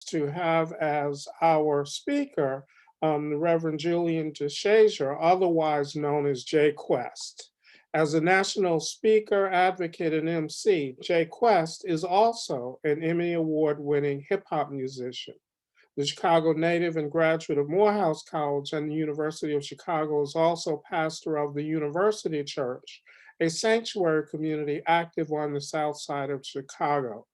to have as our speaker the Reverend Julian DeShazier, otherwise known as J.Kwest. As a national speaker, advocate, and MC, J.Kwest is also an Emmy Award-winning hip-hop musician. The Chicago native and graduate of Morehouse College and the University of Chicago, is also pastor of the University Church, a sanctuary community active on the south side of Chicago.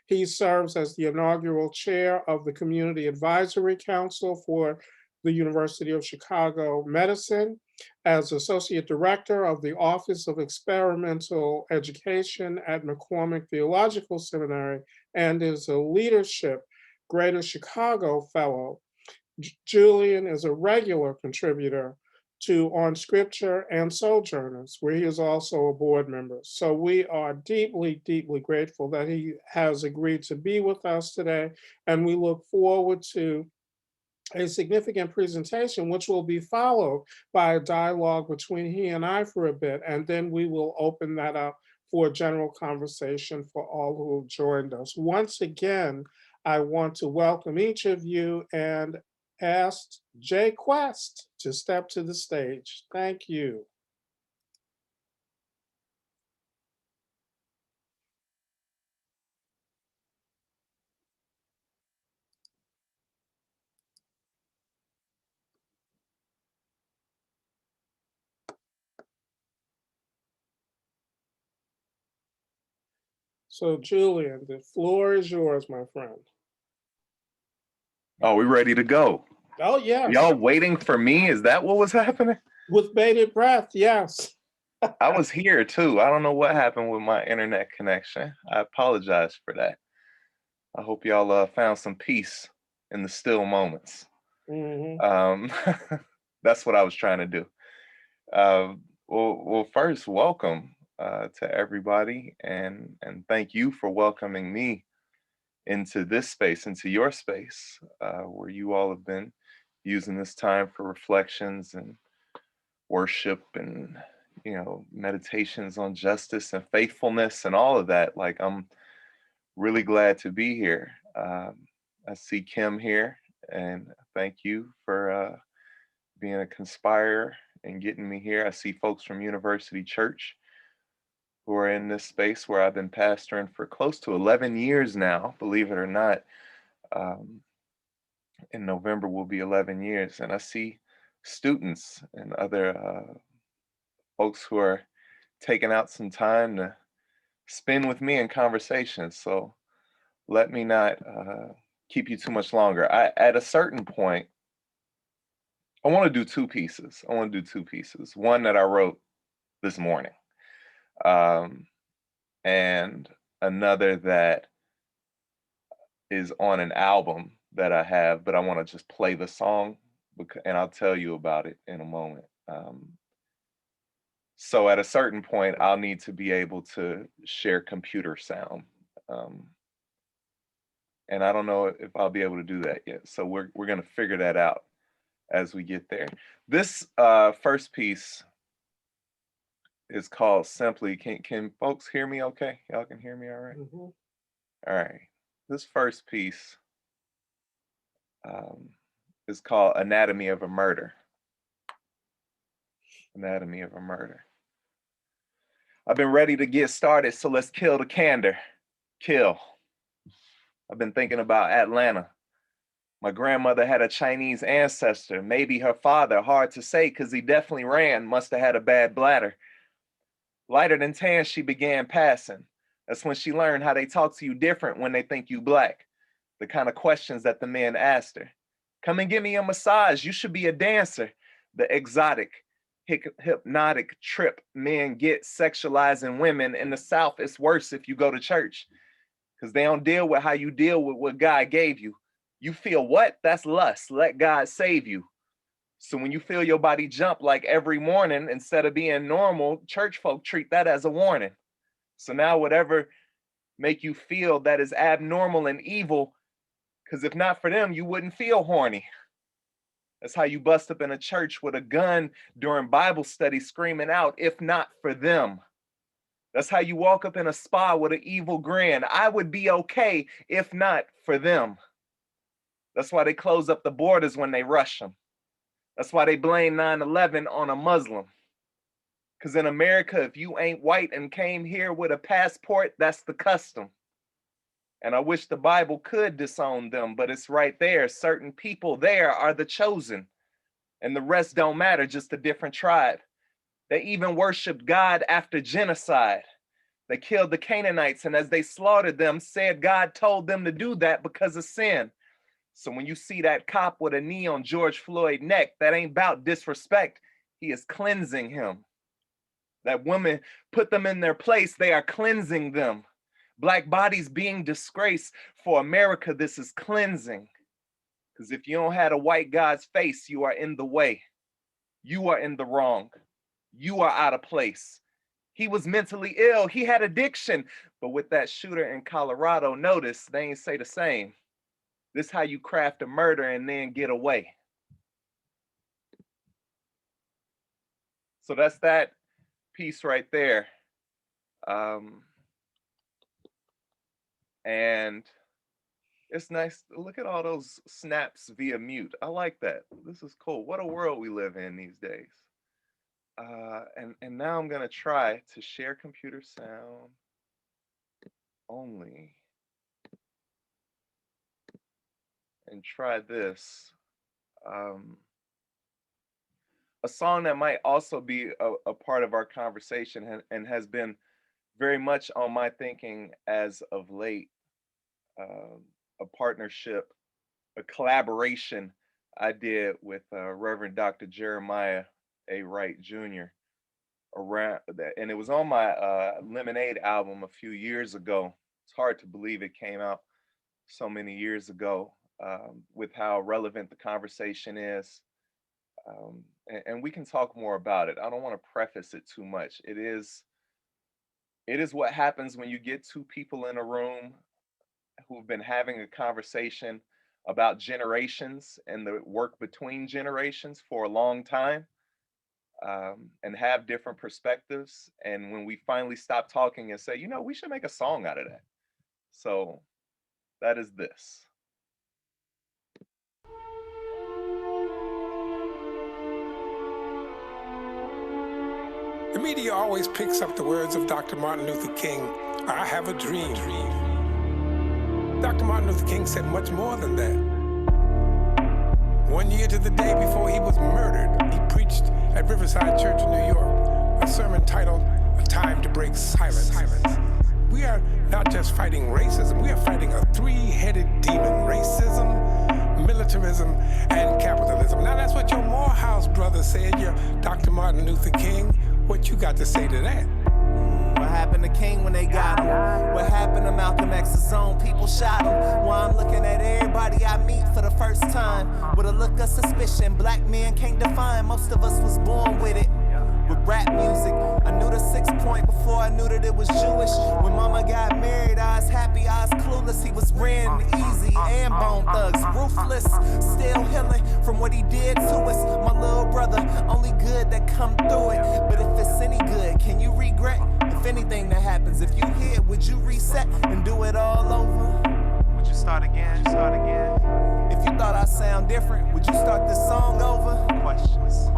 He serves as the inaugural chair of the Community Advisory Council for the University of Chicago Medicine, as associate director of the Office of Experimental Education at McCormick Theological Seminary, and is a leadership Greater Chicago Fellow. Julian is a regular contributor to On Scripture and Sojourners, where he is also a board member. So we are deeply, deeply grateful that he has agreed to be with us today, and we look forward to a significant presentation, which will be followed by a dialogue between he and I for a bit, and then we will open that up for a general conversation for all who have joined us. Once again, I want to welcome each of you and ask J.Kwest to step to the stage. Thank you. So Julian, the floor is yours, my friend. Oh, we ready to go? Oh, yes. Y'all waiting for me? Is that what was happening? With bated breath, yes. I was here too. I don't know what happened with my internet connection. I apologize for that. I hope y'all found some peace in the still moments. That's what I was trying to do. Well, first, welcome to everybody, and thank you for welcoming me into this space, into your space, where you all have been using this time for reflections and worship and, you know, meditations on justice and faithfulness and all of that. Like, I'm really glad to be here. I see Kim here, and thank you for being a conspirer and getting me here. I see folks from University Church who are in this space where I've been pastoring for close to 11 years now, believe it or not. In November will be 11 years. And I see students and other folks who are taking out some time to spend with me in conversations. So let me not keep you too much longer. At a certain point, I want to do two pieces. One that I wrote this morning, and another that is on an album that I have, but I want to just play the song, and I'll tell you about it in a moment. So at a certain point, I'll need to be able to share computer sound. And I don't know if I'll be able to do that yet. So we're gonna figure that out as we get there. This first piece is called Simply. Can folks hear me okay? Y'all can hear me all right? Mm-hmm. All right. This first piece is called Anatomy of a Murder. Anatomy of a Murder. I've been ready to get started, so let's kill the candor. Kill. I've been thinking about Atlanta. My grandmother had a Chinese ancestor, maybe her father, hard to say because he definitely ran, must have had a bad bladder. Lighter than tan, she began passing. That's when she learned how they talk to you different when they think you black. The kind of questions that the men asked her. Come and give me a massage, you should be a dancer. The exotic, hypnotic trip men get sexualizing women. In the South, it's worse if you go to church because they don't deal with how you deal with what God gave you. You feel what? That's lust. Let God save you. So when you feel your body jump like every morning, instead of being normal, church folk treat that as a warning. So now whatever make you feel that is abnormal and evil, because if not for them, you wouldn't feel horny. That's how you bust up in a church with a gun during Bible study screaming out, if not for them. That's how you walk up in a spa with an evil grin. I would be okay if not for them. That's why they close up the borders when they rush them. That's why they blame 9/11 on a Muslim. Because in America, if you ain't white and came here with a passport, that's the custom. And I wish the Bible could disown them, but it's right there. Certain people there are the chosen, and the rest don't matter, just a different tribe. They even worshiped God after genocide. They killed the Canaanites, and as they slaughtered them, said God told them to do that because of sin. So when you see that cop with a knee on George Floyd's neck, that ain't about disrespect. He is cleansing him. That woman put them in their place, they are cleansing them. Black bodies being disgraced for America, this is cleansing. Because if you don't have a white God's face, you are in the way. You are in the wrong. You are out of place. He was mentally ill. He had addiction. But with that shooter in Colorado, notice they ain't say the same. This is how you craft a murder and then get away. So that's that piece right there. And it's nice. Look at all those snaps via mute. I like that. This is cool. What a world we live in these days. And now I'm gonna try to share computer sound only. And try this. A song that might also be a part of our conversation and has been very much on my thinking as of late. A partnership, a collaboration I did with Reverend Dr. Jeremiah A. Wright Jr. around that, and it was on my Lemonade album a few years ago. It's hard to believe it came out so many years ago, with how relevant the conversation is. And we can talk more about it. I don't want to preface it too much. It is what happens when you get two people in a room who've been having a conversation about generations and the work between generations for a long time, and have different perspectives. And when we finally stop talking and say, you know, we should make a song out of that. So that is this. The media always picks up the words of Dr. Martin Luther King, I have a dream. Dr. Martin Luther King said much more than that. 1 year to the day before he was murdered, he preached at Riverside Church in New York a sermon titled, A Time to Break Silence. We are not just fighting racism, we are fighting a three-headed demon, racism, militarism, and capitalism. Now that's what your Morehouse brother said, your Dr. Martin Luther King. What you got to say to that? What happened to King when they got him? What happened to Malcolm X's own people shot him? While I'm looking at everybody I meet for the first time with a look of suspicion, black men can't define. Most of us was born with it. With rap music, I knew the 6 point before I knew that it was Jewish. When mama got married, I was happy, I was clueless. He was ran easy and Bone Thugs, ruthless, still healing from what he did to us. My little brother, only good that come through it. But if it's any good, can you regret? If anything that happens, if you hear, would you reset and do it all over? Would you start again? If you thought I sound different, would you start this song over? Questions.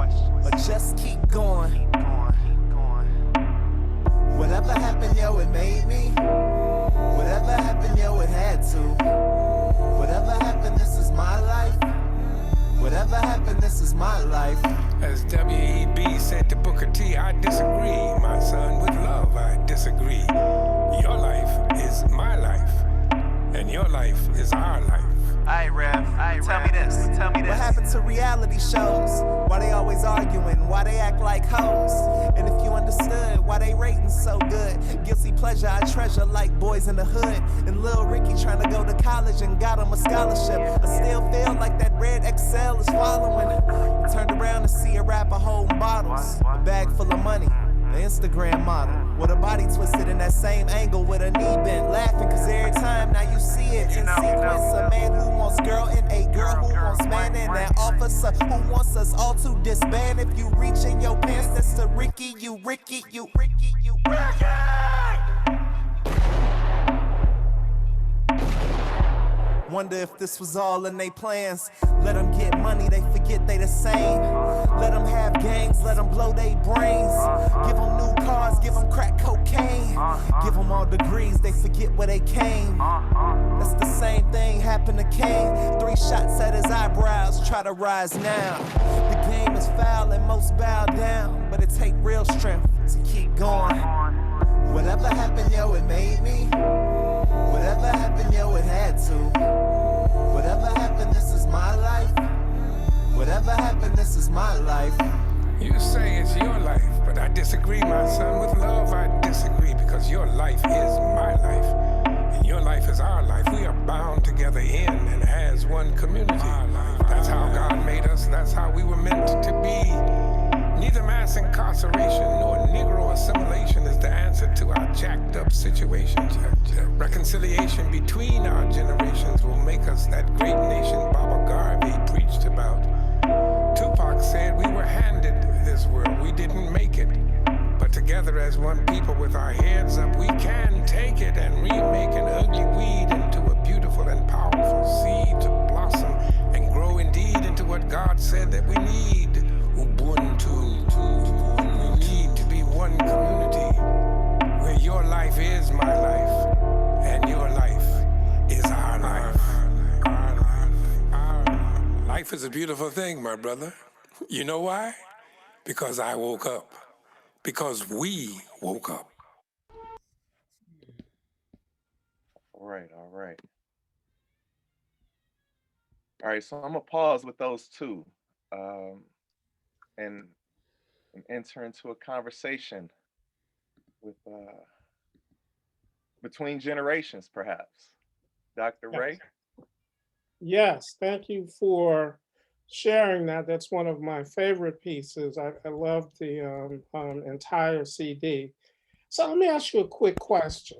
Or just keep going. Whatever happened, yo, it made me. Whatever happened, yo, it had to. Whatever happened, this is my life. Whatever happened, this is my life. As W.E.B. said to Booker T, I disagree, my son, with love, I disagree. Your life is my life, and your life is our life. Aight, Rev, tell me this. What happened to reality shows? Why they always arguing? Why they act like hoes? And if you understood why they rating so good, guilty pleasure I treasure like Boys in the Hood. And Lil Ricky trying to go to college and got him a scholarship. I still feel like that red XL is following. I turned around to see a rapper holding bottles, a bag full of money. The Instagram model, with a body twisted in that same angle with a knee bent, laughing cause every time now you see it in sequence. A man who wants girl and a girl who wants man, and that officer who wants us all to disband. If you reach in your pants, that's to Ricky, you Ricky, you Ricky, you Ricky. Wonder if this was all in their plans. Let them get money, they forget they the same. Let them have gangs, let them blow their brains. Give them new cars, give them crack cocaine. Give them all degrees, they forget where they came. That's the same thing happened to Kane. 3 shots at his eyebrows, try to rise now. The game is foul and most bow down, but it take real strength to keep going. Whatever happened, yo, it made me. Whatever happened, yo, it had to. Whatever happened, this is my life. Whatever happened, this is my life. You say it's your life, but I disagree, my son. With love, I disagree, because your life is my life, and your life is our life. We are bound together in and as one community. That's how God made us. That's how we were meant to be. Neither mass incarceration nor Negro assimilation is the answer to our jacked up situation. Reconciliation between our generations will make us that great nation Baba Garvey preached about. Tupac said we were handed this world, we didn't make it. But together as one people with our heads up, we can take it and remake an ugly weed into a beautiful and powerful seed to blossom and grow indeed into what God said that we need. Ubuntu. We need to be one community where your life is my life and your life is our life. Life is a beautiful thing, my brother. You know why? Because I woke up. Because we woke up. All right, all right. All right, so I'm gonna pause with those two, and, and enter into a conversation with between generations, perhaps. Dr. Ray? Yes, thank you for sharing that. That's one of my favorite pieces. I love the entire CD. So let me ask you a quick question.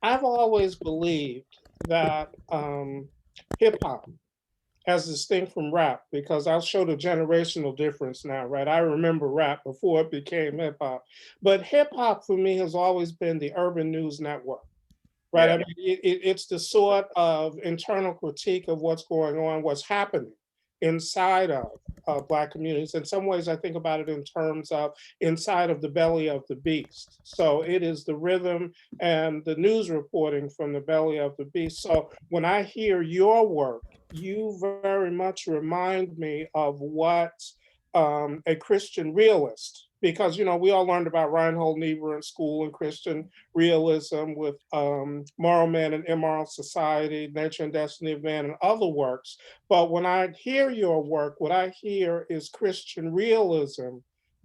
I've always believed that hip hop, as distinct from rap, because I'll show the generational difference now, right? I remember rap before it became hip hop, but hip hop for me has always been the urban news network. Right. Yeah. I mean, it's the sort of internal critique of what's going on, what's happening inside of Black communities. In some ways, I think about it in terms of inside of the belly of the beast. So it is the rhythm and the news reporting from the belly of the beast. So when I hear your work, you very much remind me of what a Christian realist, because we all learned about Reinhold Niebuhr in school and Christian realism with Moral Man and Immoral Society, Nature and Destiny of Man, and other works. But when I hear your work, what I hear is Christian realism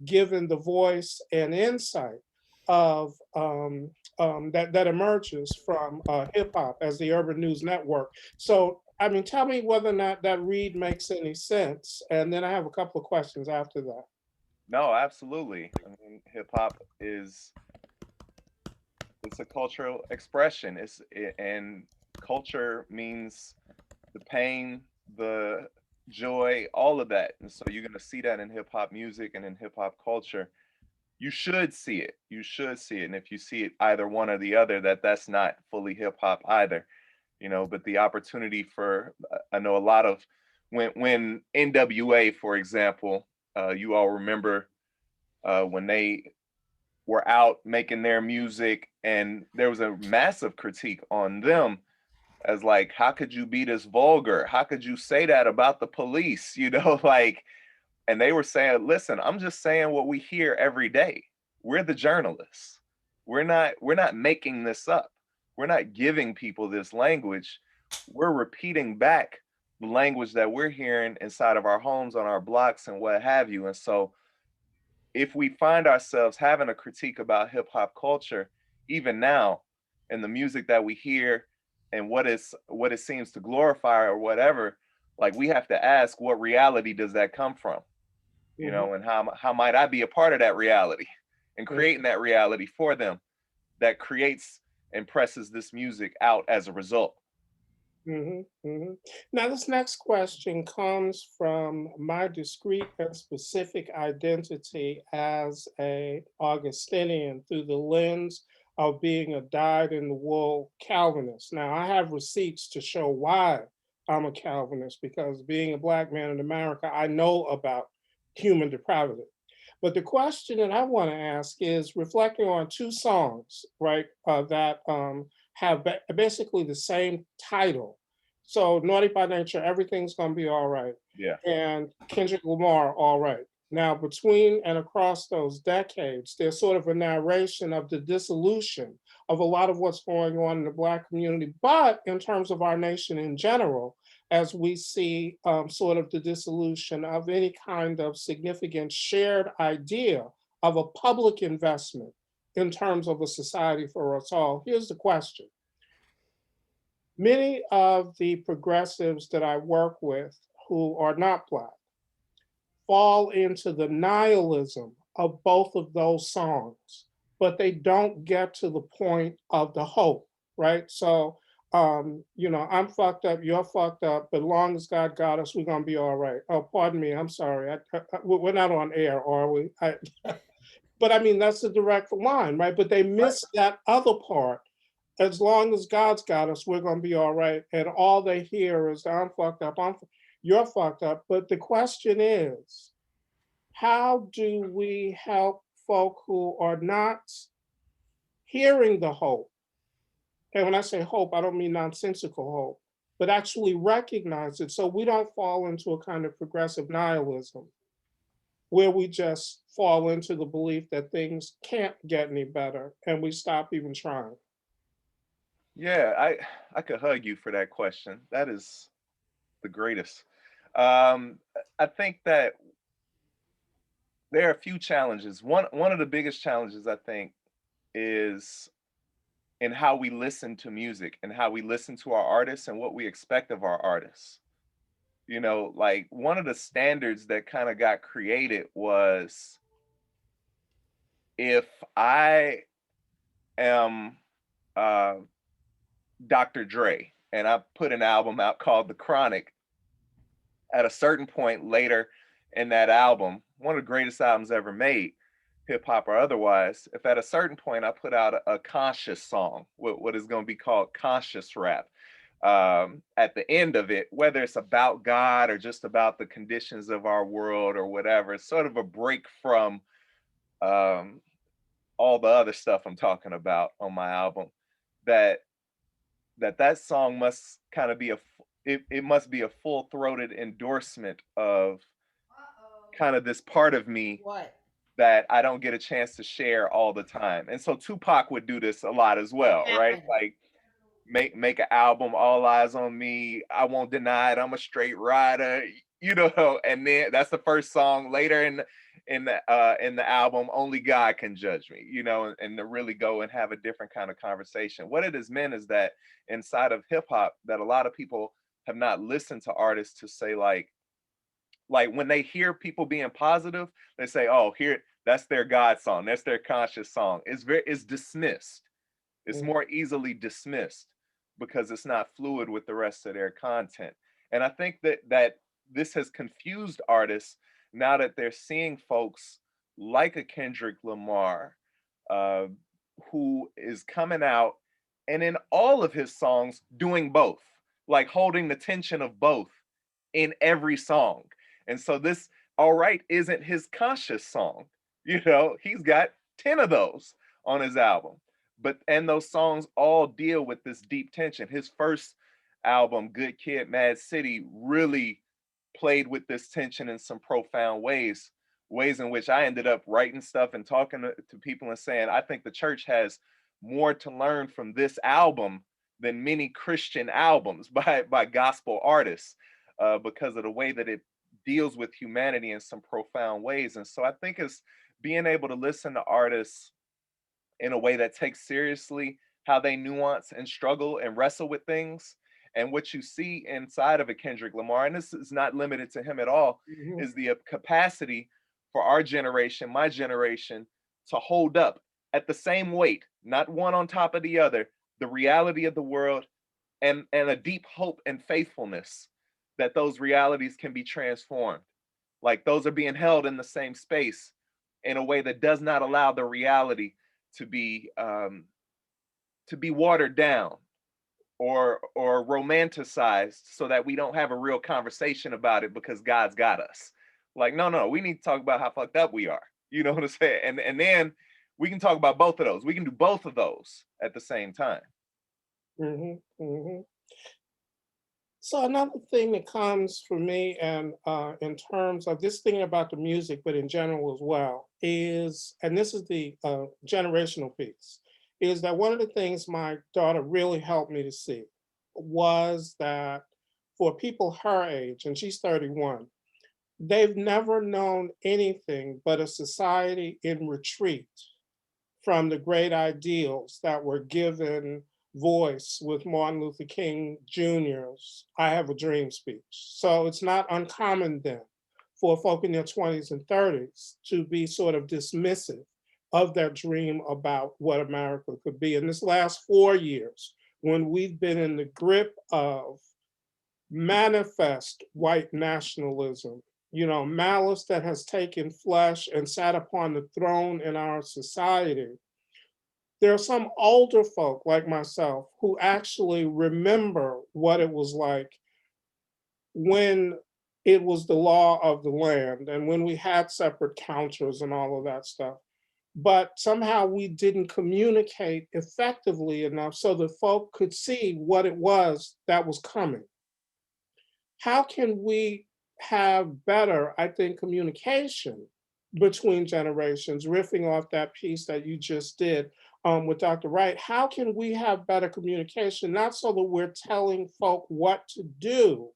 given the voice and insight of that emerges from hip hop as the urban news network. So, I mean, tell me whether or not that read makes any sense. And then I have a couple of questions after that. No, absolutely. I mean, hip hop is it's a cultural expression. And culture means the pain, the joy, all of that. And so you're gonna see that in hip hop music and in hip hop culture. You should see it. You should see it. And if you see it either one or the other, that's not fully hip hop either. But the opportunity for I know a lot of when NWA, for example, you all remember when they were out making their music, and there was a massive critique on them as like, how could you be this vulgar? How could you say that about the police? Like, and they were saying, listen, I'm just saying what we hear every day. We're the journalists. We're not making this up. We're not giving people this language. We're repeating back the language that we're hearing inside of our homes, on our blocks, and what have you. And so if we find ourselves having a critique about hip hop culture, even now, and the music that we hear and what it seems to glorify or whatever, like we have to ask, what reality does that come from? And how might I be a part of that reality and creating that reality for them that creates and presses this music out as a result. Now, this next question comes from my discrete and specific identity as a Augustinian through the lens of being a dyed-in-the-wool Calvinist. Now, I have receipts to show why I'm a Calvinist, because being a Black man in America, I know about human depravity. But the question that I want to ask is reflecting on two songs, right, that have basically the same title. So, Naughty by Nature, Everything's Gonna Be All Right, Yeah. and Kendrick Lamar, All Right. Now, between and across those decades, there's sort of a narration of the dissolution of a lot of what's going on in the Black community, but in terms of our nation in general, as we see sort of the dissolution of any kind of significant shared idea of a public investment in terms of a society for us all. Here's the question. Many of the progressives that I work with who are not Black fall into the nihilism of both of those songs, but they don't get to the point of the hope, right? So, I'm fucked up, you're fucked up, but long as God got us, we're gonna be all right. Oh, pardon me, I'm sorry. We're not on air, are we? But I mean, that's the direct line, right? But they miss that other part. As long as God's got us, we're gonna be all right. And all they hear is, I'm fucked up, you're fucked up. But the question is, how do we help folk who are not hearing the hope? And when I say hope, I don't mean nonsensical hope, but actually recognize it so we don't fall into a kind of progressive nihilism where we just fall into the belief that things can't get any better and we stop even trying. Yeah, I could hug you for that question. That is the greatest. Um, I think that there are a few challenges. One of the biggest challenges, I think, is in how we listen to music and how we listen to our artists and what we expect of our artists. You know, like one of the standards that kind of got created was, if I am uh, Dr. Dre and I put an album out called The Chronic, at a certain point later in that album, one of the greatest albums ever made, hip hop or otherwise, if at a certain point I put out a conscious song, what is going to be called conscious rap, at the end of it, whether it's about God or just about the conditions of our world or whatever, it's sort of a break from all the other stuff I'm talking about on my album, that that song must kind of be it must be a full-throated endorsement of kind of this part of me that I don't get a chance to share all the time. And so Tupac would do this a lot as well, right? Like make an album, All Eyes on Me, I Won't Deny It, I'm a Straight Rider, you know, and then that's the first song. Later in the album, Only God Can Judge Me, you know, and to really go and have a different kind of conversation. What it has meant is that inside of hip hop, that a lot of people have not listened to artists to say, like when they hear people being positive, they say, oh, here, that's their God song, that's their conscious song. It's dismissed. It's more easily dismissed because it's not fluid with the rest of their content. And I think that this has confused artists now that they're seeing folks like a Kendrick Lamar, who is coming out and in all of his songs doing both, like holding the tension of both in every song. And so this All Right isn't his conscious song. You know, he's got 10 of those on his album. And those songs all deal with this deep tension. His first album, Good Kid, Mad City, really played with this tension in some profound ways in which I ended up writing stuff and talking to people and saying, I think the church has more to learn from this album than many Christian albums by gospel artists, because of the way that it deals with humanity in some profound ways. And so I think it's being able to listen to artists in a way that takes seriously how they nuance and struggle and wrestle with things. And what you see inside of a Kendrick Lamar, and this is not limited to him at all, is the capacity for our generation, my generation, to hold up at the same weight, not one on top of the other, the reality of the world and a deep hope and faithfulness that those realities can be transformed. Like those are being held in the same space in a way that does not allow the reality to be to be watered down or romanticized so that we don't have a real conversation about it because God's got us. Like, no, we need to talk about how fucked up we are. You know what I'm saying? And then we can talk about both of those. We can do both of those at the same time. So another thing that comes for me, and in terms of this thinking about the music, but in general as well, is, and this is the generational piece, is that one of the things my daughter really helped me to see was that for people her age, and she's 31, they've never known anything but a society in retreat from the great ideals that were given voice with Martin Luther King Jr.'s I Have a Dream speech. So it's not uncommon then for folk in their 20s and 30s to be sort of dismissive of their dream about what America could be. In this last 4 years, when we've been in the grip of manifest white nationalism, malice that has taken flesh and sat upon the throne in our society, there are some older folk like myself who actually remember what it was like when it was the law of the land and when we had separate counters and all of that stuff. But somehow we didn't communicate effectively enough so that folk could see what it was that was coming. How can we have better, I think, communication between generations, riffing off that piece that you just did with Dr. Wright? How can we have better communication, not so that we're telling folk what to do,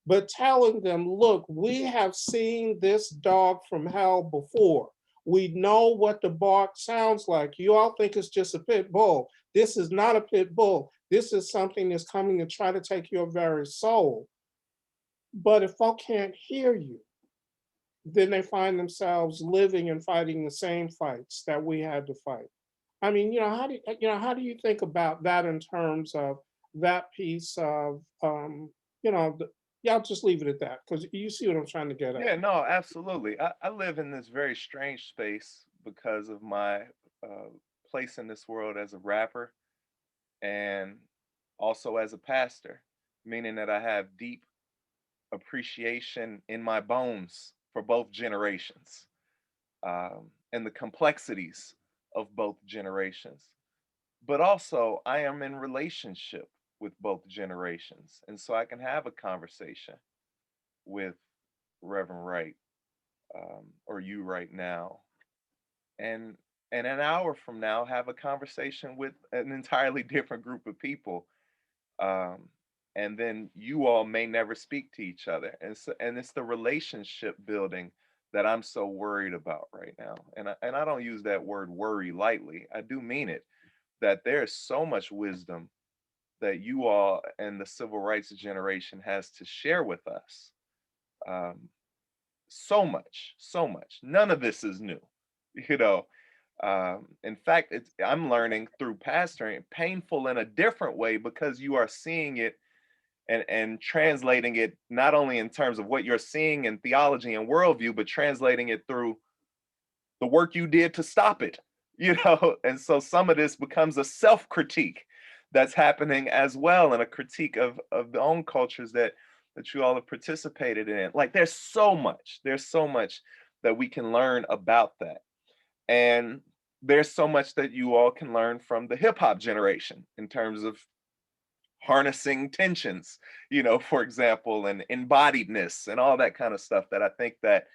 but telling them, look, we have seen this dog from hell before. We know what the bark sounds like. You all think it's just a pit bull. This is not a pit bull. This is something that's coming to try to take your very soul. But if folk can't hear you, then they find themselves living and fighting the same fights that we had to fight. I mean, how do you think about that in terms of that piece of, yeah, I'll just leave it at that because you see what I'm trying to get at. Yeah, no, absolutely. I live in this very strange space because of my place in this world as a rapper and also as a pastor, meaning that I have deep appreciation in my bones for both generations and the complexities of both generations. But also, I am in relationship with both generations. And so I can have a conversation with Reverend Wright or you right now, and an hour from now have a conversation with an entirely different group of people, um, and then you all may never speak to each other, and it's the relationship building that I'm so worried about right now, and I don't use that word worry lightly. I do mean it, that there's so much wisdom that you all and the civil rights generation has to share with us. Um, so much, so much. None of this is new, you know. In fact, I'm learning through pastoring, painful in a different way because you are seeing it and translating it not only in terms of what you're seeing in theology and worldview, but translating it through the work you did to stop it, you know. And so some of this becomes a self-critique that's happening as well, and a critique of the own cultures that you all have participated in. Like there's so much that we can learn about that. And there's so much that you all can learn from the hip hop generation in terms of harnessing tensions, you know, for example, and embodiedness and all that kind of stuff that I think that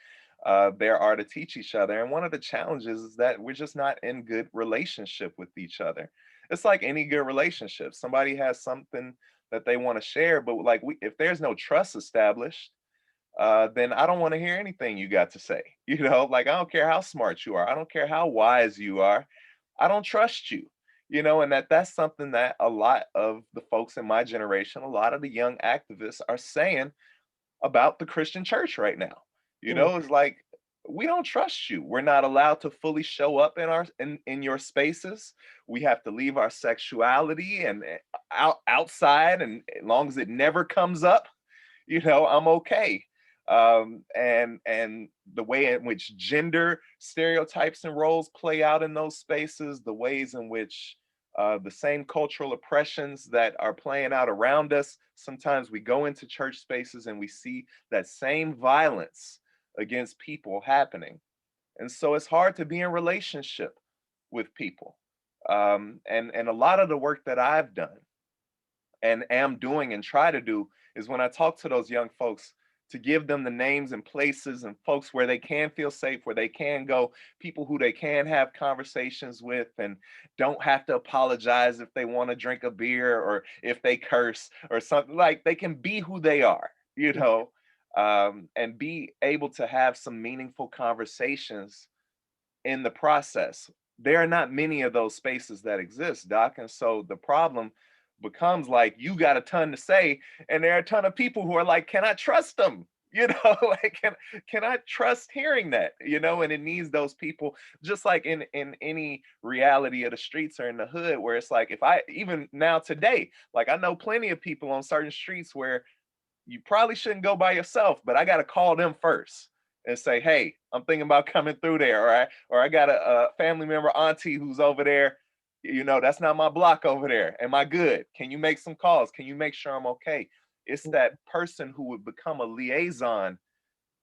there are to teach each other. And one of the challenges is that we're just not in good relationship with each other. It's like any good relationship. Somebody has something that they want to share, but like if there's no trust established, then I don't want to hear anything you got to say. You know, like I don't care how smart you are. I don't care how wise you are. I don't trust you. You know, and that's something that a lot of the folks in my generation, a lot of the young activists are saying about the Christian church right now. You Mm. know, it's like we don't trust you. We're not allowed to fully show up in in your spaces. We have to leave our sexuality and outside, and as long as it never comes up, you know, I'm okay. And the way in which gender stereotypes and roles play out in those spaces, the ways in which the same cultural oppressions that are playing out around us. Sometimes we go into church spaces and we see that same violence against people happening. And so it's hard to be in relationship with people. And a lot of the work that I've done and am doing and try to do is when I talk to those young folks, to give them the names and places and folks where they can feel safe, where they can go, people who they can have conversations with and don't have to apologize if they want to drink a beer or if they curse or something. Like, they can be who they are, you know, and be able to have some meaningful conversations in the process. There are not many of those spaces that exist, Doc. And so the problem becomes like, you got a ton to say, and there are a ton of people who are like, can I trust them? You know, like, can I trust hearing that? You know, and it needs those people, just like in any reality of the streets or in the hood, where it's like, if I even now today, like, I know plenty of people on certain streets where you probably shouldn't go by yourself, but I got to call them first and say, hey, I'm thinking about coming through there. Or I got a family member, auntie, who's over there. You know, that's not my block over there. Am I good? Can you make some calls? Can you make sure I'm okay? It's that person who would become a liaison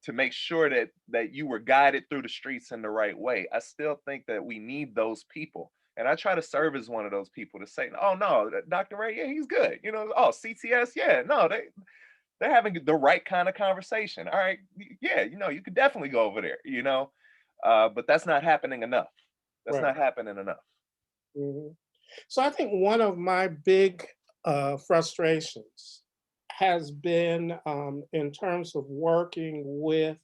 to make sure that you were guided through the streets in the right way. I still think that we need those people. And I try to serve as one of those people to say, oh no, Dr. Ray, yeah, he's good. You know, oh, CTS, yeah, no, they're having the right kind of conversation. All right, yeah, you know, you could definitely go over there, you know, but that's not happening enough. That's Right. not happening enough. Mhm. So I think one of my big frustrations has been in terms of working with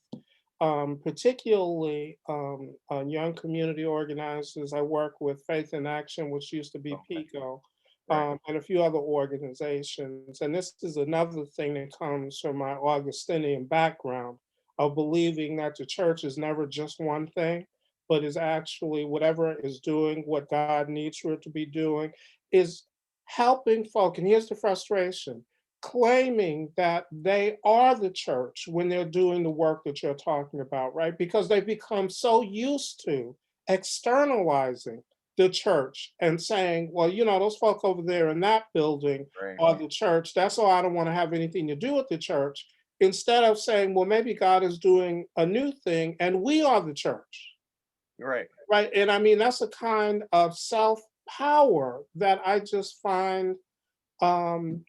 particularly young community organizers. I work with Faith in Action, which used to be Okay, PICO, right, and a few other organizations. And this is another thing that comes from my Augustinian background of believing that the church is never just one thing, but is actually whatever it is doing what God needs for it to be doing, is helping folk. And here's the frustration: claiming that they are the church when they're doing the work that you're talking about, right? Because they've become so used to externalizing the church and saying, well, you know, those folk over there in that building right, are the church. That's all. I don't want to have anything to do with the church. Instead of saying, well, maybe God is doing a new thing and we are the church, right. right? And I mean, that's a kind of self power that I just find um,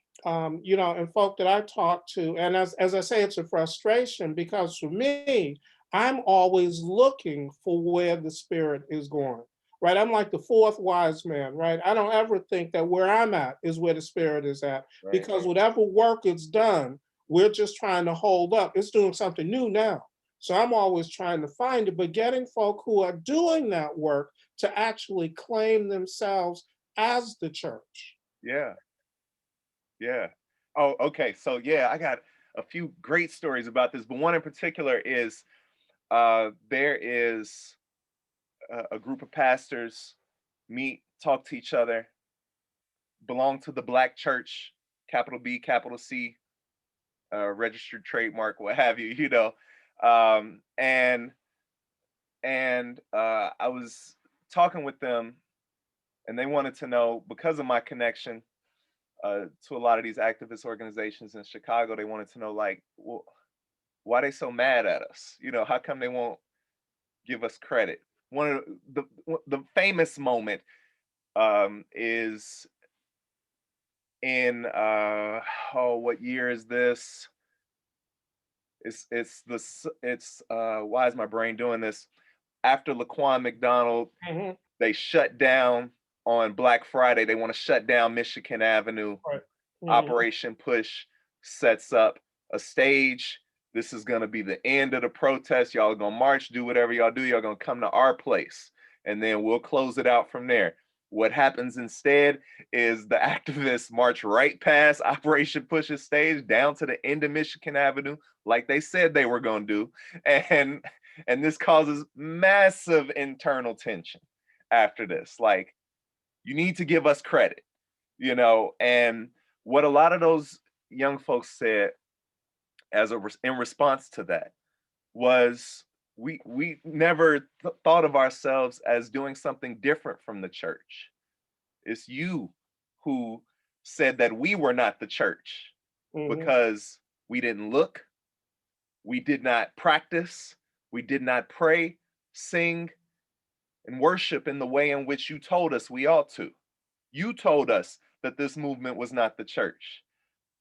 you know, and folk that I talk to, and as I say, it's a frustration because for me, I'm always looking for where the spirit is going, right? I'm like the fourth wise man, right? I don't ever think that where I'm at is where the spirit is at Right. because whatever work it's done, we're just trying to hold up. It's doing something new now. So I'm always trying to find it, but getting folk who are doing that work to actually claim themselves as the church. Yeah, yeah. Oh, okay. So yeah, I got a few great stories about this, but one in particular is there is a group of pastors meet, talk to each other, belong to the Black church, capital B, capital C, registered trademark, what have you, you know. Um, and I was talking with them, and they wanted to know, because of my connection to a lot of these activist organizations in Chicago, they wanted to know, like, well, why they so mad at us? You know, how come they won't give us credit? One of the famous moment is in oh, what year is this? It's why is my brain doing this? After Laquan McDonald, Mhm. they shut down on Black Friday. They want to shut down Michigan Avenue. Right. Mhm. Operation Push sets up a stage. This is gonna be the end of the protest. Y'all are gonna march, do whatever y'all do. Y'all gonna come to our place, and then we'll close it out from there. What happens instead is the activists march right past Operation Push's stage down to the end of Michigan Avenue, like they said they were gonna do, and this causes massive internal tension after this. Like, you need to give us credit, you know. And what a lot of those young folks said in response to that was, we never thought of ourselves as doing something different from the church. It's you who said that we were not the church because we didn't look, we did not practice, we did not pray, sing, and worship in the way in which you told us we ought to. You told us that this movement was not the church.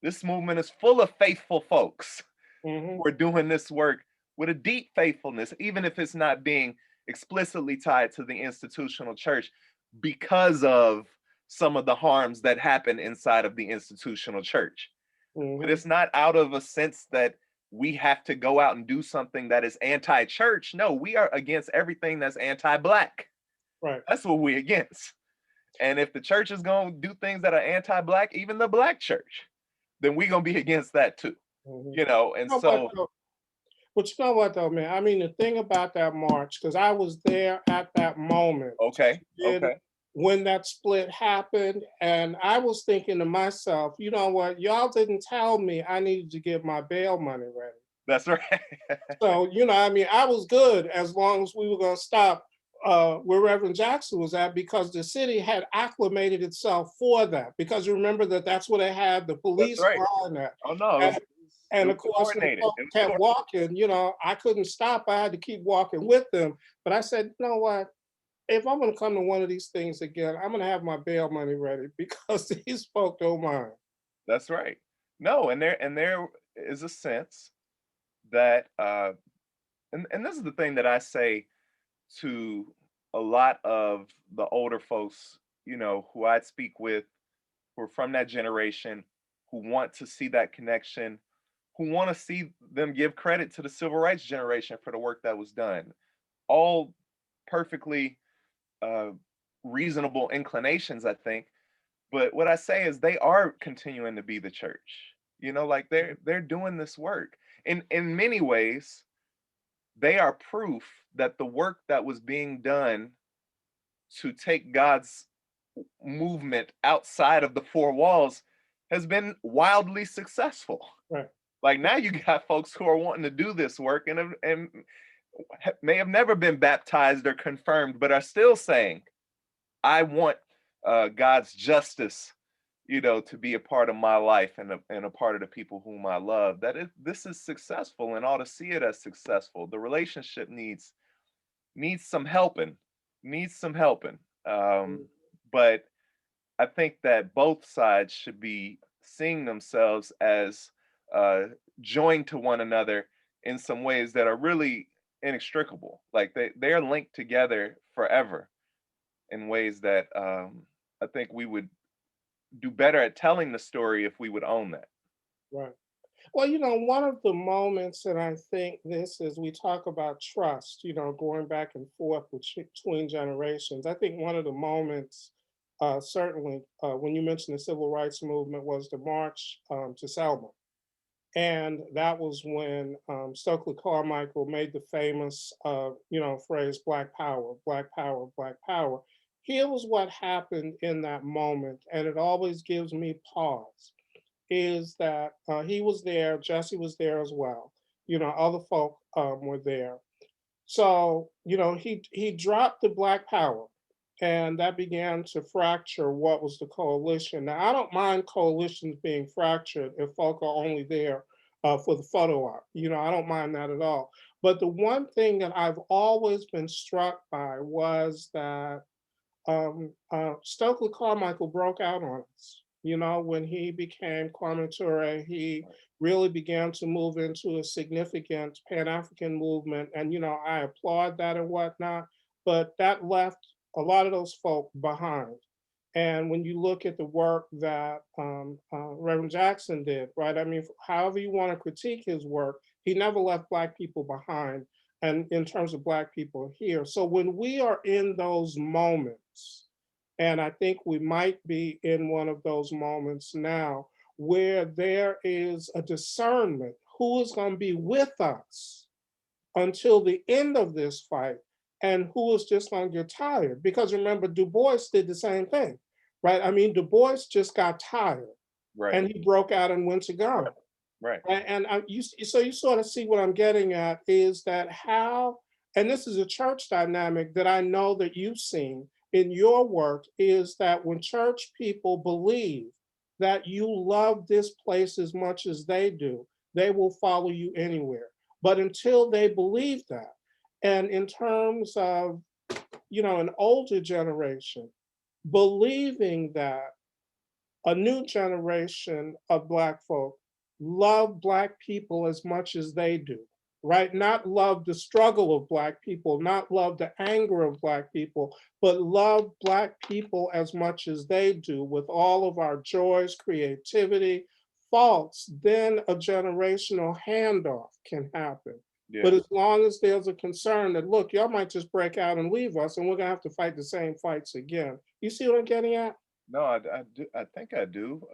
This movement is full of faithful folks who are doing this work with a deep faithfulness, even if it's not being explicitly tied to the institutional church, because of some of the harms that happen inside of the institutional church. But it's not out of a sense that we have to go out and do something that is anti-church. No, we are against everything that's anti-Black. Right. That's what we're against. And if the church is going to do things that are anti-Black, even the Black church, then we're going to be against that too. You know, and so. But you know what though, man? I mean, the thing about that march, because I was there at that moment. Okay. When that split happened, and I was thinking to myself, you know what? Y'all didn't tell me I needed to get my bail money ready. That's right. So, you know, I mean, I was good as long as we were going to stop where Reverend Jackson was at, because the city had acclimated itself for that. Because remember that's where they had the police behind that. Oh no. And of course, when folks kept walking, you know, I couldn't stop. I had to keep walking with them. But I said, you know what? If I'm going to come to one of these things again, I'm going to have my bail money ready, because these folk don't mind. That's right. No, and there is a sense that, and this is the thing that I say to a lot of the older folks, you know, who I speak with, who are from that generation, who want to see that connection, who want to see them give credit to the civil rights generation for the work that was done. All perfectly reasonable inclinations, I think. But what I say is they are continuing to be the church. You know, like they're doing this work. In many ways, they are proof that the work that was being done to take God's movement outside of the four walls has been wildly successful. Right. Like now you got folks who are wanting to do this work and may have never been baptized or confirmed, but are still saying, I want God's justice, you know, to be a part of my life and a part of the people whom I love. This is successful, and ought to see it as successful. The relationship needs some helping, but I think that both sides should be seeing themselves as joined to one another in some ways that are really inextricable. Like they're linked together forever in ways that I think we would do better at telling the story if we would own that. Right. Well, you know, one of the moments, and I think this is, we talk about trust, you know, going back and forth between generations. I think one of the moments, certainly, when you mentioned the civil rights movement, was the march to Selma. And that was when Stokely Carmichael made the famous, you know, phrase, Black Power, Black Power, Black Power. Here was what happened in that moment, and it always gives me pause, is that he was there, Jesse was there as well. You know, other folk were there. So, you know, he dropped the Black Power, and that began to fracture what was the coalition. Now, I don't mind coalitions being fractured if folk are only there for the photo op. You know, I don't mind that at all. But the one thing that I've always been struck by was that Stokely Carmichael broke out on us. You know, when he became Kwame Ture, he really began to move into a significant Pan-African movement. And, you know, I applaud that and whatnot, but that left a lot of those folk behind. And when you look at the work that Reverend Jackson did, right? I mean, however you want to critique his work, he never left Black people behind, and in terms of Black people here. So when we are in those moments, and I think we might be in one of those moments now, where there is a discernment who is going to be with us until the end of this fight and who is just going to get tired. Because remember, Du Bois did the same thing, right? I mean, Du Bois just got tired, Right. and he broke out and went to Ghana. Right. And so you sort of see what I'm getting at, is that how, and this is a church dynamic that I know that you've seen, in your work is that when church people believe that you love this place as much as they do, they will follow you anywhere. But until they believe that, and in terms of, an older generation, believing that a new generation of Black folk love Black people as much as they do, right? Not love the struggle of Black people, not love the anger of Black people, but love Black people as much as they do with all of our joys, creativity, faults, then a generational handoff can happen. Yeah. But as long as there's a concern that, look, y'all might just break out and leave us and we're gonna have to fight the same fights again. You see what I'm getting at? No, I do. I think I do.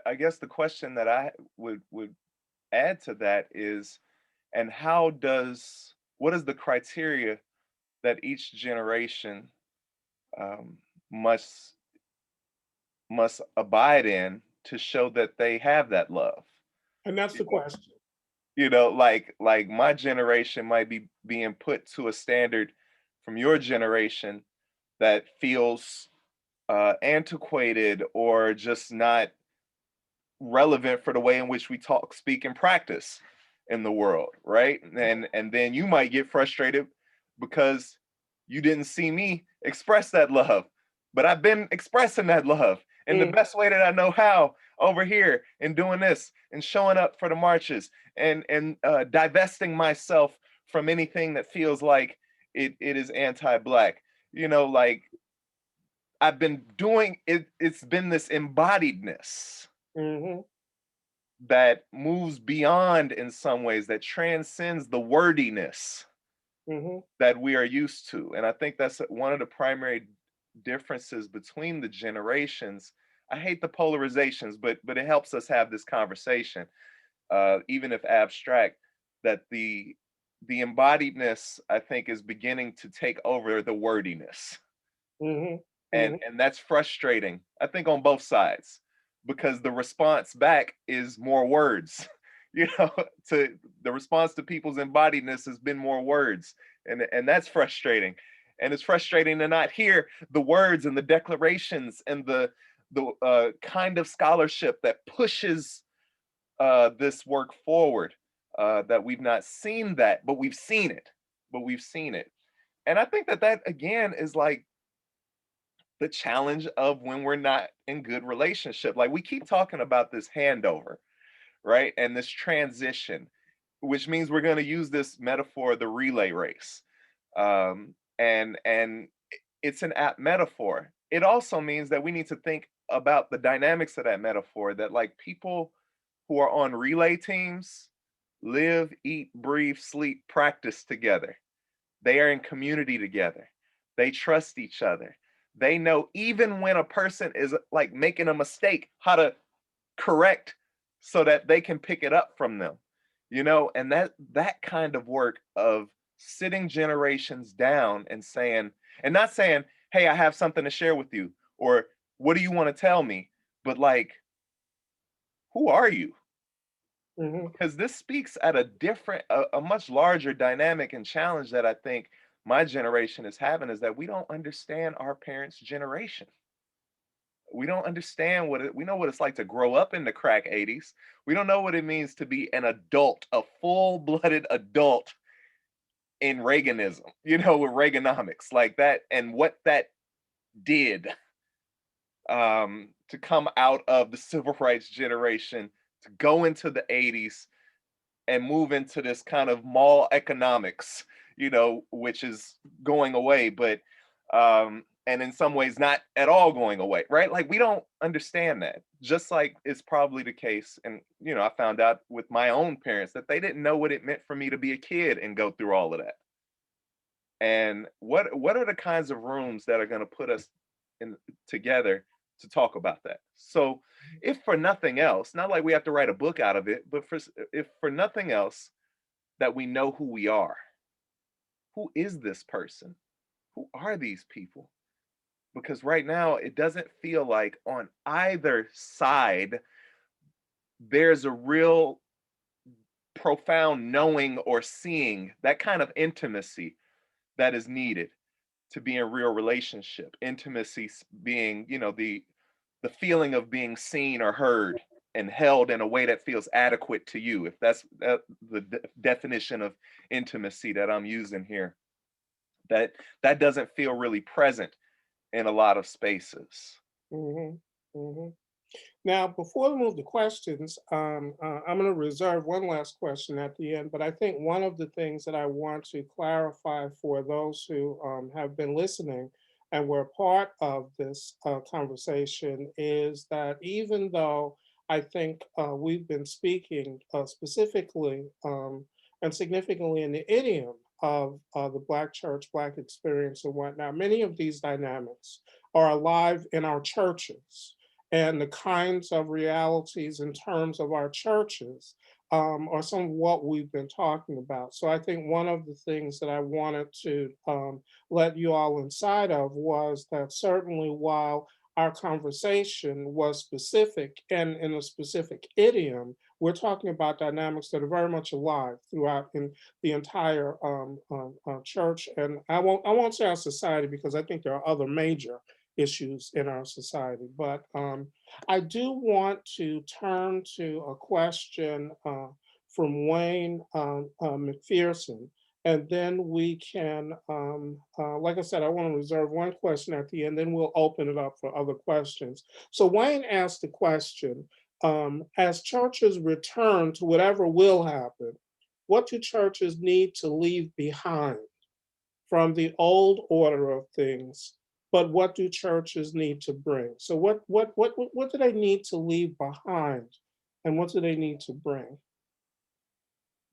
I guess the question that I would add to that is, and what is the criteria that each generation um, must abide in to show that they have that love? And that's the question. Like my generation might be being put to a standard from your generation that feels antiquated or just not relevant for the way in which we talk, speak, and practice in the world, right? And then you might get frustrated because you didn't see me express that love, but I've been expressing that love in the best way that I know how over here and doing this and showing up for the marches and divesting myself from anything that feels like it is anti-Black. Like I've been doing it. It's been this embodiedness Mm-hmm. that moves beyond, in some ways, that transcends the wordiness Mm-hmm. that we are used to. And I think that's one of the primary differences between the generations. I hate the polarizations, but it helps us have this conversation, even if abstract, that the embodiedness, I think, is beginning to take over the wordiness. Mm-hmm. And that's frustrating, I think, on both sides, because the response back is more words. To the response to people's embodiedness has been more words, and that's frustrating. And it's frustrating to not hear the words and the declarations and the kind of scholarship that pushes this work forward. That we've not seen that, but we've seen it. And I think that again is like the challenge of when we're not in good relationship. Like we keep talking about this handover, right? And this transition, which means we're going to use this metaphor, the relay race. And it's an apt metaphor. It also means that we need to think about the dynamics of that metaphor, that like people who are on relay teams live, eat, breathe, sleep, practice together. They are in community together. They trust each other. They know even when a person is like making a mistake, how to correct so that they can pick it up from them, and that kind of work of sitting generations down and saying, and not saying, hey, I have something to share with you, or what do you want to tell me, but like, who are you? Mm-hmm. Because this speaks at a much larger dynamic and challenge that I think my generation is having, is that we don't understand our parents' generation. We don't understand we know what it's like to grow up in the crack 80s. We don't know what it means to be an adult, a full-blooded adult in Reaganism, with Reaganomics like that, and what that did to come out of the civil rights generation, to go into the 80s and move into this kind of mall economics, which is going away, but and in some ways not at all going away, right? Like we don't understand that. Just like it's probably the case, and I found out with my own parents that they didn't know what it meant for me to be a kid and go through all of that. And what are the kinds of rooms that are going to put us in together to talk about that? So if for nothing else, not like we have to write a book out of it, but if for nothing else, that we know who we are. Who is this person? Who are these people? Because right now it doesn't feel like on either side there's a real profound knowing or seeing, that kind of intimacy that is needed. to be in real relationship. Intimacy being, you know, the feeling of being seen or heard and held in a way that feels adequate to you, if that's the definition of intimacy that I'm using here, that doesn't feel really present in a lot of spaces. Mhm, mhm. Now, before we move to questions, I'm going to reserve one last question at the end, but I think one of the things that I want to clarify for those who have been listening and were part of this conversation is that even though I think we've been speaking specifically and significantly in the idiom of the Black church, Black experience, and whatnot, many of these dynamics are alive in our churches, and the kinds of realities in terms of our churches are some of what we've been talking about. So I think one of the things that I wanted to let you all inside of was that certainly while our conversation was specific and in a specific idiom, we're talking about dynamics that are very much alive throughout in the entire church. And I won't say our society, because I think there are other major issues in our society. But I do want to turn to a question from Wayne McPherson, and then we can, like I said, I want to reserve one question at the end, then we'll open it up for other questions. So Wayne asked the question, as churches return to whatever will happen, what do churches need to leave behind from the old order of things, but what do churches need to bring? So what do they need to leave behind, and what do they need to bring?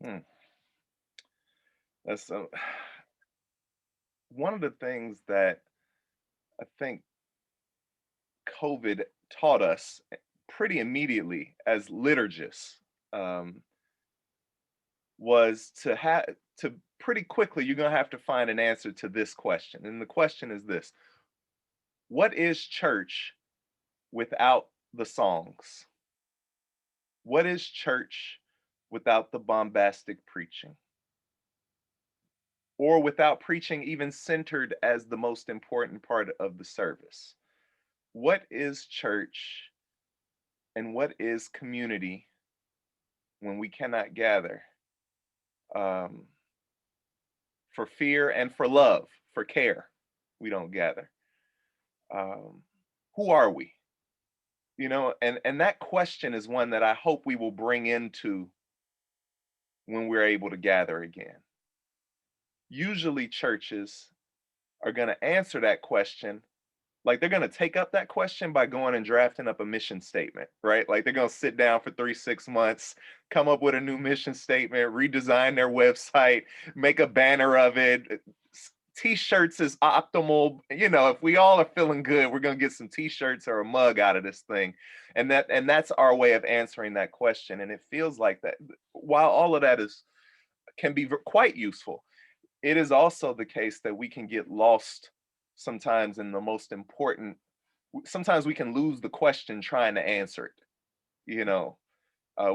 Hmm. That's one of the things that I think COVID taught us pretty immediately as liturgists, was to pretty quickly, you're going to have to find an answer to this question. And the question is this: what is church without the songs? What is church without the bombastic preaching? Or without preaching even centered as the most important part of the service? What is church and what is community when we cannot gather for fear and for love, for care? We don't gather. Who are we? You know, and that question is one that I hope we will bring into when we're able to gather again. Usually churches are going to answer that question, like they're going to take up that question by going and drafting up a mission statement, right? Like they're going to sit down for 3-6 months, come up with a new mission statement, redesign their website, make a banner of it. T-shirts is optimal. You know, if we all are feeling good, we're going to get some T-shirts or a mug out of this thing. And that's our way of answering that question. And it feels like that while all of that can be quite useful, it is also the case that we can get lost sometimes in the most important. Sometimes we can lose the question trying to answer it. You know,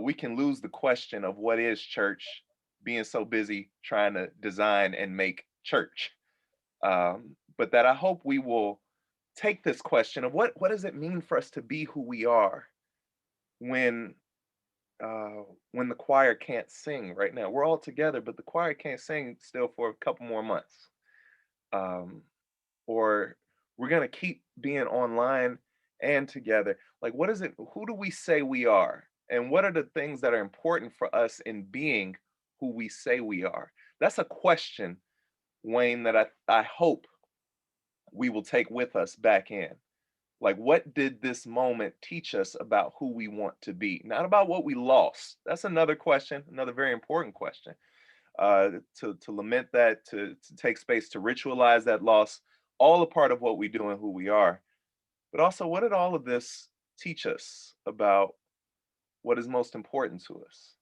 we can lose the question of what is church, being so busy trying to design and make church. But that I hope we will take this question of what does it mean for us to be who we are when the choir can't sing right now. We're all together, but the choir can't sing still for a couple more months. Or we're going to keep being online and together. Like, what is it? Who do we say we are? And what are the things that are important for us in being who we say we are? That's a question, Wayne, that I hope we will take with us back in. Like, what did this moment teach us about who we want to be? Not about what we lost. That's another question, another very important question. To lament that, to take space to ritualize that loss, all a part of what we do and who we are. But also, what did all of this teach us about what is most important to us?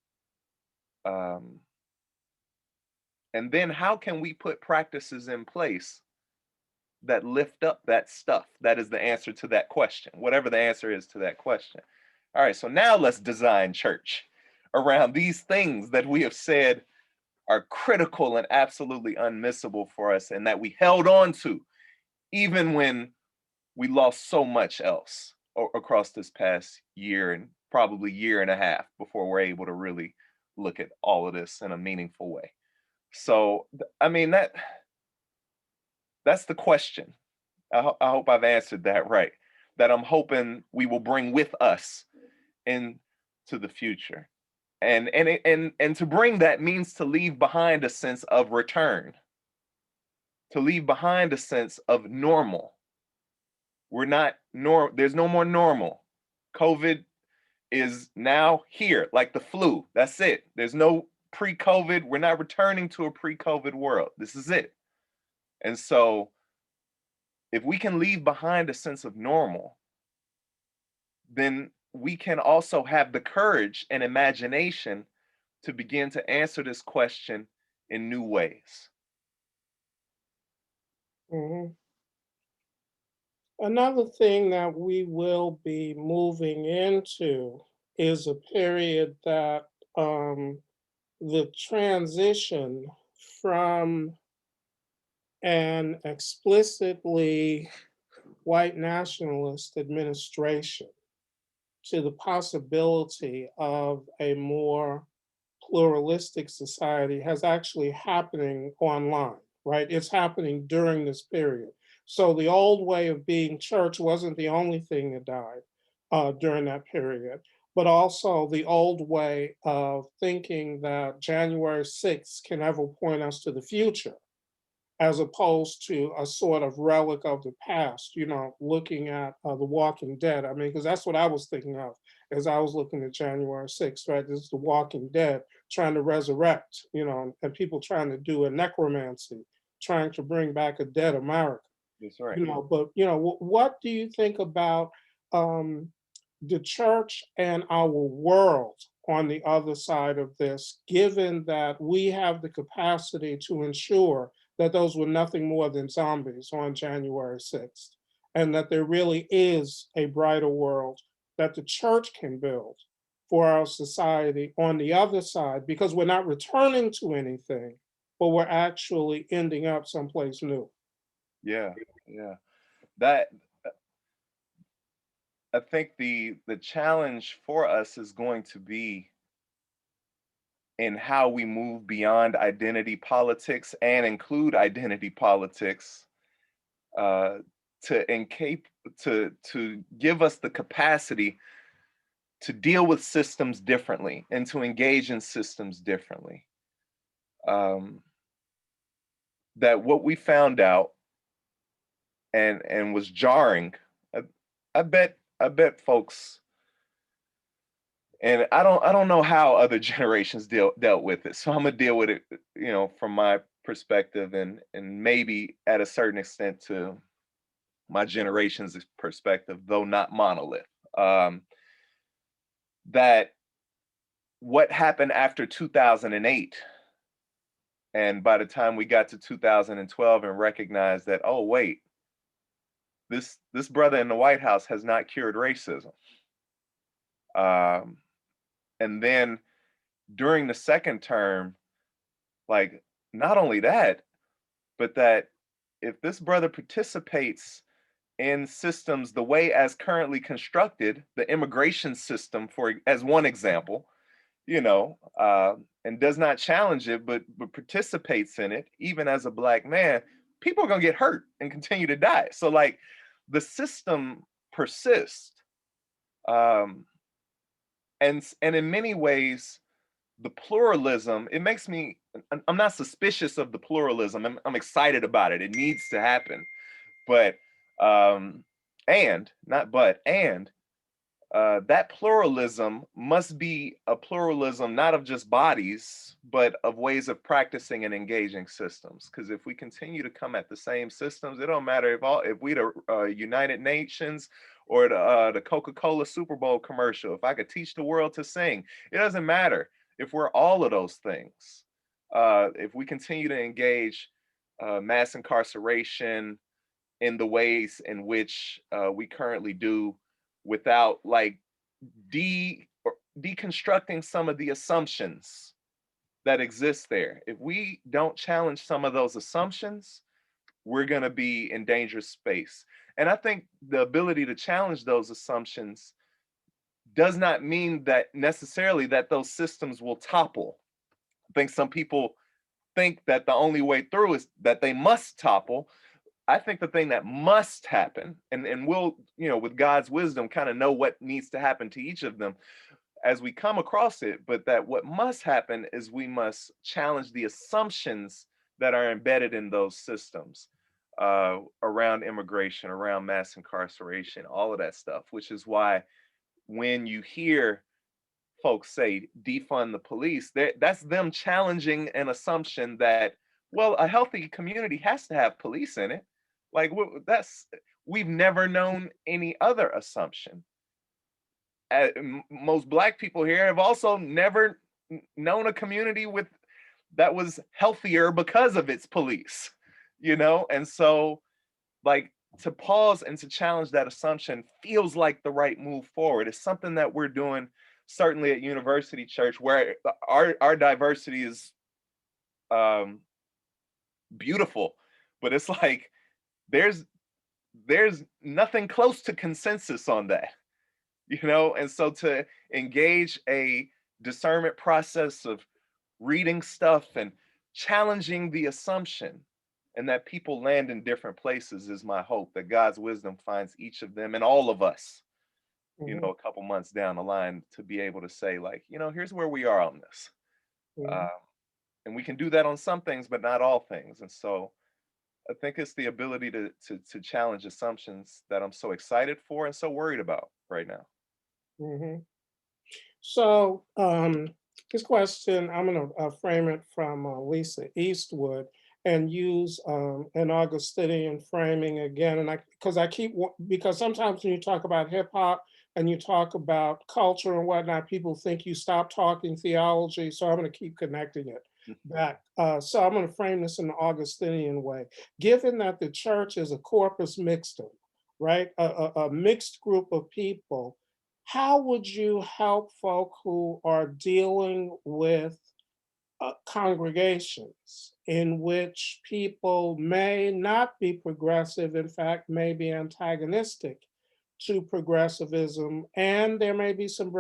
And then how can we put practices in place that lift up that stuff? That is the answer to that question, whatever the answer is to that question. All right, so now let's design church around these things that we have said are critical and absolutely unmissable for us, and that we held on to even when we lost so much else across this past year and probably year and a half before we're able to really look at all of this in a meaningful way. So, I mean, that's the question. I hope I've answered that right. That I'm hoping we will bring with us into the future. And to bring that means to leave behind a sense of return, to leave behind a sense of normal. We're not there's no more normal. COVID is now here, like the flu. That's it. There's no pre-COVID. We're not returning to a pre-COVID world. This is it. And so if we can leave behind a sense of normal, then we can also have the courage and imagination to begin to answer this question in new ways. Mhm. Another thing that we will be moving into is a period that the transition from an explicitly white nationalist administration to the possibility of a more pluralistic society has actually happening online, right? It's happening during this period. So the old way of being church wasn't the only thing that died during that period, but also the old way of thinking that January 6th can ever point us to the future, as opposed to a sort of relic of the past, you know, looking at The Walking Dead. I mean, because that's what I was thinking of as I was looking at January 6th, right? This is The Walking Dead trying to resurrect, you know, and people trying to do a necromancy, trying to bring back a dead America, That's right. you know. But, you know, what do you think about um, the church and our world on the other side of this, given that we have the capacity to ensure that those were nothing more than zombies on January 6th, and that there really is a brighter world that the church can build for our society on the other side, because we're not returning to anything, but we're actually ending up someplace new. Yeah, yeah. That I think the challenge for us is going to be in how we move beyond identity politics and include identity politics uh, to to give us the capacity to deal with systems differently and to engage in systems differently. That what we found out and was jarring. I, I bet folks, and I don't know how other generations dealt with it. So I'm gonna deal with it, you know, from my perspective and maybe at a certain extent to my generation's perspective, though not monolith. Um, that what happened after 2008, and by the time we got to 2012 and recognized that, oh wait, this brother in the White House has not cured racism. Um, and then during the second term, like not only that, but that if this brother participates in systems the way as currently constructed, the immigration system, for as one example, you know, and does not challenge it, but participates in it, even as a Black man, people are gonna get hurt and continue to die. So like the system persists. Um, and in many ways, the pluralism, it makes me, I'm not suspicious of the pluralism. I'm excited about it. It needs to happen. But and not but and that pluralism must be a pluralism not of just bodies, but of ways of practicing and engaging systems. Because if we continue to come at the same systems, it don't matter if we the United Nations or the Coca-Cola Super Bowl commercial. If I could teach the world to sing, it doesn't matter if we're all of those things. If we continue to engage mass incarceration in the ways in which we currently do, without like deconstructing some of the assumptions that exist there. If we don't challenge some of those assumptions, we're going to be in dangerous space. And I think the ability to challenge those assumptions does not mean that necessarily that those systems will topple. I think some people think that the only way through is that they must topple. I think the thing that must happen, and we'll, with God's wisdom, kind of know what needs to happen to each of them as we come across it, but that what must happen is we must challenge the assumptions that are embedded in those systems around immigration, around mass incarceration, all of that stuff, which is why when you hear folks say defund the police, that's them challenging an assumption that, well, a healthy community has to have police in it. Like we've never known any other assumption. Most Black people here have also never known a community that was healthier because of its police, and so like to pause and to challenge that assumption feels like the right move forward. It's something that we're doing certainly at University Church, where our diversity is beautiful, but it's like there's nothing close to consensus on that. And so to engage a discernment process of reading stuff and challenging the assumption, and that people land in different places, is my hope, that God's wisdom finds each of them and all of us, a couple months down the line, to be able to say, like, here's where we are on this. And we can do that on some things, but not all things. And so I think it's the ability to challenge assumptions that I'm so excited for and so worried about right now. So this question, I'm going to frame it from Lisa Eastwood and use an Augustinian framing again. And because sometimes when you talk about hip hop and you talk about culture and whatnot, people think you stop talking theology. So I'm going to keep connecting it back. So I'm going to frame this in an Augustinian way. Given that the church is a corpus mixtum, right? A mixed group of people, how would you help folk who are dealing with congregations in which people may not be progressive, in fact, may be antagonistic to progressivism, and there may be some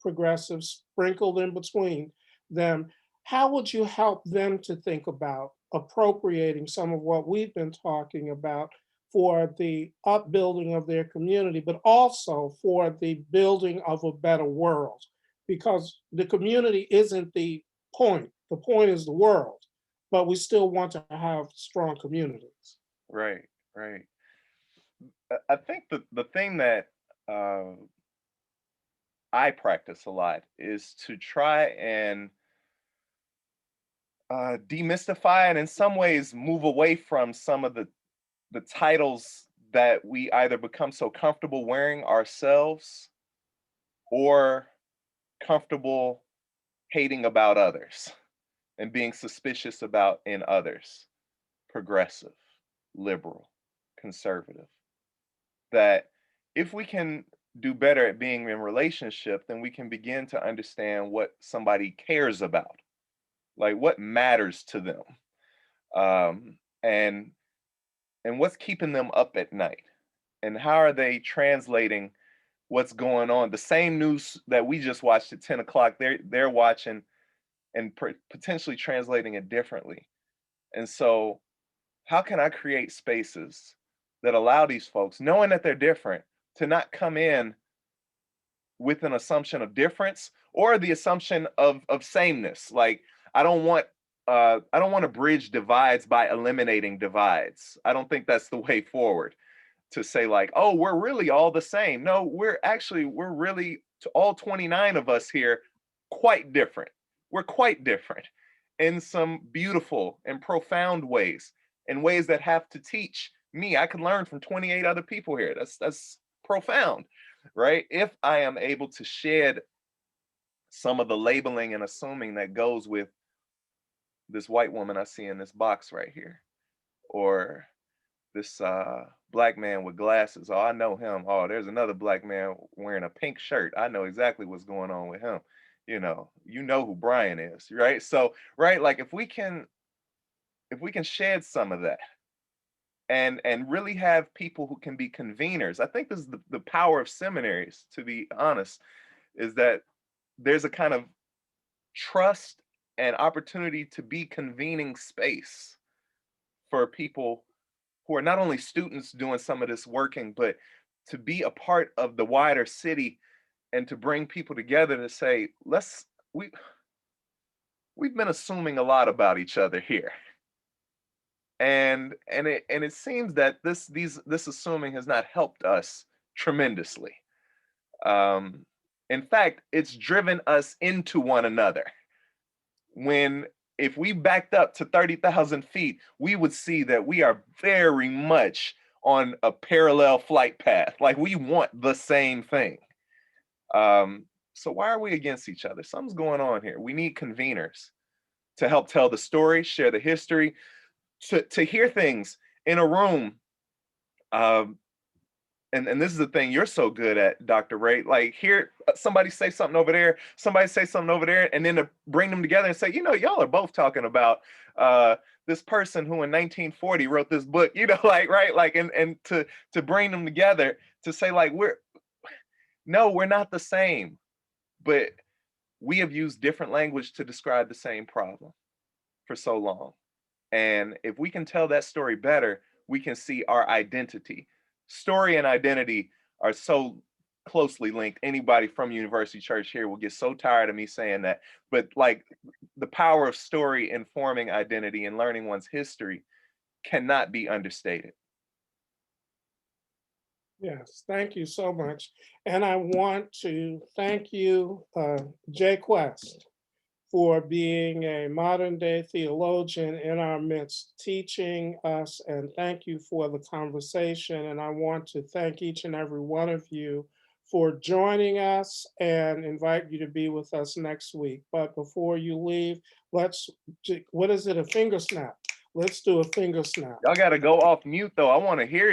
progressives sprinkled in between them? How would you help them to think about appropriating some of what we've been talking about for the upbuilding of their community, but also for the building of a better world? Because the community isn't the point. The point is the world, but we still want to have strong communities. Right. I think the thing that I practice a lot is to try and demystify and in some ways move away from some of the titles that we either become so comfortable wearing ourselves or comfortable hating about others and being suspicious about in others: progressive, liberal, conservative. That if we can do better at being in relationship, then we can begin to understand what somebody cares about, like what matters to them, and what's keeping them up at night, and how are they translating what's going on. The same news that we just watched at 10 o'clock, they're watching and potentially translating it differently. And so how can I create spaces that allow these folks, knowing that they're different, to not come in with an assumption of difference or the assumption of sameness? Like, I don't want to bridge divides by eliminating divides. I don't think that's the way forward, to say like, oh, we're really all the same. No, we're really, to all 29 of us here, quite different. We're quite different in some beautiful and profound ways, in ways that have to teach me. I can learn from 28 other people here. That's profound, right? If I am able to shed some of the labeling and assuming that goes with this white woman I see in this box right here, or this black man with glasses. Oh, I know him. Oh, there's another black man wearing a pink shirt. I know exactly what's going on with him. You know who Brian is, right? So, right, like if we can shed some of that, and really have people who can be conveners. I think this is the power of seminaries, to be honest, is that there's a kind of trust and opportunity to be convening space for people who are not only students doing some of this working, but to be a part of the wider city and to bring people together to say, we've been assuming a lot about each other here. And it seems that this assuming has not helped us tremendously. In fact, it's driven us into one another. When if we backed up to 30,000 feet, we would see that we are very much on a parallel flight path. Like, we want the same thing. So why are we against each other? Something's going on here. We need conveners to help tell the story, share the history, to hear things in a room. And this is the thing you're so good at, Dr. Ray, like, hear somebody say something over there, somebody say something over there, and then to bring them together and say, y'all are both talking about this person who in 1940 wrote this book, like, right? Like, and to bring them together to say, like, we're not the same, but we have used different language to describe the same problem for so long. And if we can tell that story better, we can see our identity. Story and identity are so closely linked. Anybody from University Church here will get so tired of me saying that. But like, the power of story informing identity and learning one's history cannot be understated. Yes, thank you so much. And I want to thank you, J.Kwest, for being a modern day theologian in our midst, teaching us, and thank you for the conversation. And I want to thank each and every one of you for joining us and invite you to be with us next week. But before you leave, what is it, a finger snap? Let's do a finger snap. Y'all got to go off mute though. I want to hear